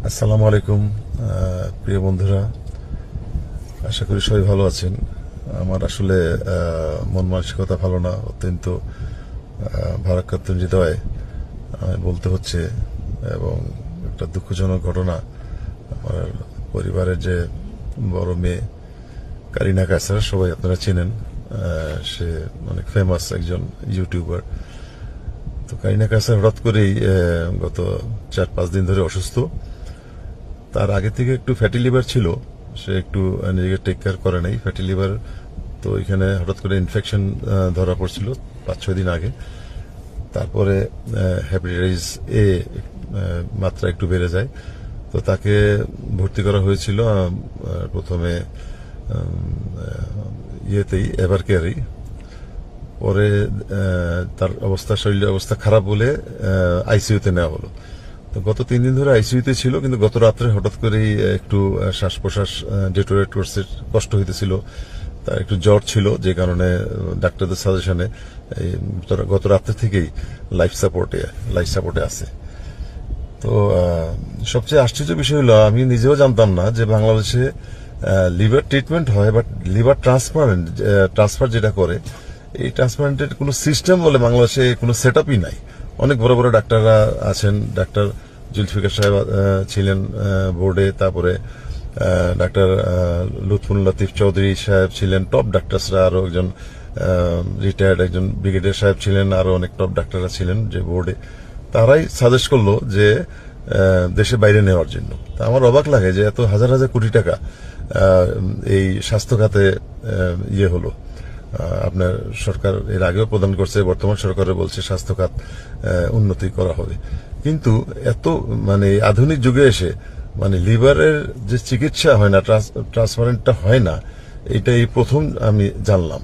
আসসালামু আলাইকুম প্রিয় বন্ধুরা, আশা করি সবাই ভালো আছেন। আমার আসলে মন মানসিকতা ভালো না, অত্যন্ত ভারাক্রান্ত হৃদয় বলতে হচ্ছে। এবং একটা দুঃখজনক ঘটনা, আমার পরিবারের যে বড় মেয়ে কারিনা কায়সার, সবাই আপনারা চেনেন। সে অনেক ফেমাস একজন ইউটিউবার। তো কারিনা কায়সার হঠাৎ করেই গত 4-5 দিন ধরে অসুস্থ। তার আগে থেকে একটু ফ্যাটি লিভার ছিল, সে একটু নিজেকে টেক কেয়ার করে নাই। ফ্যাটি লিভার তো এখানে হঠাৎ করে ইনফেকশন ধরা পড়ছিল 5-6 দিন আগে। তারপরে হেপাটাইটিস এ মাত্রা একটু বেড়ে যায়, তো তাকে ভর্তি করা হয়েছিল প্রথমে ইয়েতেই, এভার কেয়ারেই। পরে তার শরীরের অবস্থা খারাপ বলে আইসিইউতে নেওয়া হলো। তো গত 3 দিন ধরে আইসিইউতে ছিল, কিন্তু গত রাত্রে হঠাৎ করেই একটু শ্বাস প্রশ্বাস ডিটোরেট করছে, কষ্ট হইতেছিল। তার একটু জ্বর ছিল, যে কারণে ডাক্তারদের সাজেশনে গত রাত্রে থেকেই লাইফ সাপোর্টে আছে। তো সবচেয়ে আশ্চর্য বিষয় হলো, আমি নিজেও জানতাম না যে বাংলাদেশে লিভার ট্রিটমেন্ট হয়, বাট লিভার ট্রান্সফার যেটা করে, এই ট্রান্সপ্লান্টের কোনো সিস্টেম বলে বাংলাদেশে কোনো সেট আপই নাই। অনেক বড় বড় ডাক্তাররা আছেন, ডাক্তার জুলফিকার সাহেব ছিলেন বোর্ডে, তারপরে ডাক্তার লুৎফুল লতিফ চৌধুরী সাহেব ছিলেন, টপ ডাক্তারসরা। আরো একজন রিটায়ার্ড একজন ব্রিগেডিয়ার সাহেব ছিলেন, আরো অনেক টপ ডাক্তাররা ছিলেন যে বোর্ডে। তারাই সাজেস্ট করলো যে দেশে বাইরে নেওয়ার জন্য। তা আমার অবাক লাগে যে এত হাজার হাজার কোটি টাকা এই স্বাস্থ্য খাতে ইয়ে হলো। আপনার সরকার এর আগেও প্রদান করছে, বর্তমান সরকারও বলছে স্বাস্থ্য খাত উন্নতি করা হবে। কিন্তু এত আধুনিক যুগে এসে লিভারের যে চিকিৎসা হয় না, ট্রান্সপারেন্টটা হয় না, এটা এই প্রথম আমি জানলাম।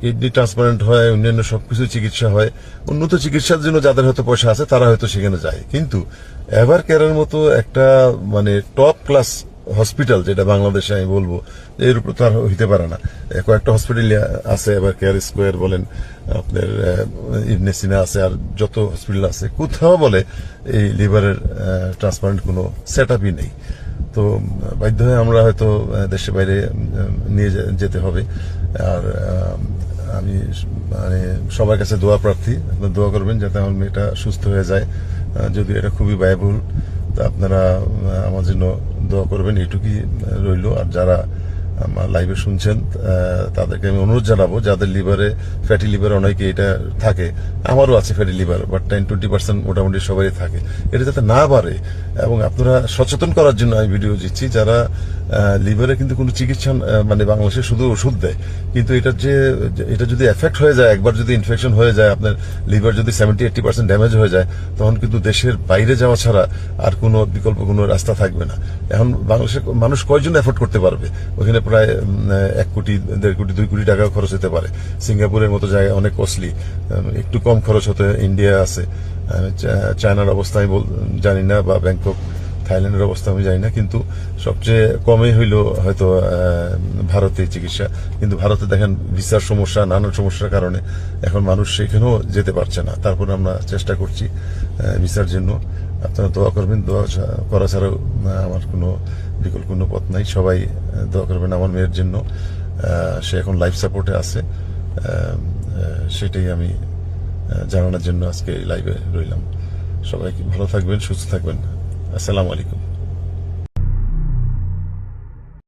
কিডনি ট্রান্সপ্লান্ট হয়, অন্যান্য সবকিছু চিকিৎসা হয়। উন্নত চিকিৎসার জন্য যাদের হয়তো পয়সা আছে তারা হয়তো সেখানে যায়, কিন্তু এভার কেয়ারের মতো একটা টপ ক্লাস হসপিটাল, যেটা বাংলাদেশে আমি বলবো এর উপর তো আর হইতে পারে না। কয়েকটা হসপিটাল আছে, এভার কেয়ার স্কোয়ার বলেন, আপনার ইবনে সিনা আছে, আর যত হসপিটাল আছে, কোথাও বলে এই লিভারের ট্রান্সপ্লান্ট কোনো সেট আপই নেই। তো বাধ্য হয়ে আমরা হয়তো দেশে বাইরে নিয়ে যেতে হবে। আর আমি সবার কাছে দোয়া প্রার্থী, আপনারা দোয়া করবেন যাতে আমার মেয়েটা সুস্থ হয়ে যায়। যদি এটা খুবই ব্যয়বহুল, তা আপনারা আমার জন্য দোয়া করবেন, এইটুকুই রইল। আর যারা আমার লাইভে শুনছেন তাদেরকে আমি অনুরোধ জানাবো, যাদের লিভারে ফ্যাটি লিভার অনেকে এটা থাকে, আমারও আছে ফ্যাটি লিভার, বাট 10-20% মোটামুটি সবাই থাকে, এটা যাতে না বাড়ে। এবং আপনারা সচেতন করার জন্য আমি ভিডিও দিচ্ছি। যারা লিভারে কিন্তু কোনো চিকিৎসা বাংলাদেশে শুধু ওষুধ দেয়, কিন্তু এটা যদি এফেক্ট হয়ে যায়, একবার যদি ইনফেকশন হয়ে যায়, আপনার লিভার যদি 70-80% ড্যামেজ হয়ে যায়, তখন কিন্তু দেশের বাইরে যাওয়া ছাড়া আর কোনো বিকল্প কোনো রাস্তা থাকবে না। এখন বাংলাদেশের মানুষ কয়জন এফোর্ড করতে পারবে? ওখানে প্রায় 1 কোটি, 1.5 কোটি, 2 কোটি টাকা খরচ হতে পারে। সিঙ্গাপুরের মতো জায়গায় অনেক কস্টলি, একটু কম খরচ হতে ইন্ডিয়া আছে। চায়নার অবস্থা আমি জানি না, বা ব্যাংকক থাইল্যান্ডের অবস্থা আমি জানি না, কিন্তু সবচেয়ে কমই হইল হয়তো ভারতে চিকিৎসা। কিন্তু ভারতে দেখেন ভিসার সমস্যা, নানান সমস্যার কারণে এখন মানুষ সেখানেও যেতে পারছে না। তারপরে আমরা চেষ্টা করছি ভিসার জন্য। আপনারা দোয়া করবেন, দোয়া করা ছাড়াও আমার কোনো বিকল্প কোনো পথ নাই। সবাই দোয়া করবেন আমার মেয়ের জন্য, সে এখন লাইফ সাপোর্টে আছে। সেটাই আমি জানানোর জন্য আজকে লাইভে রইলাম। সবাই ভালো থাকবেন, সুস্থ থাকবেন। আসসালামু আলাইকুম।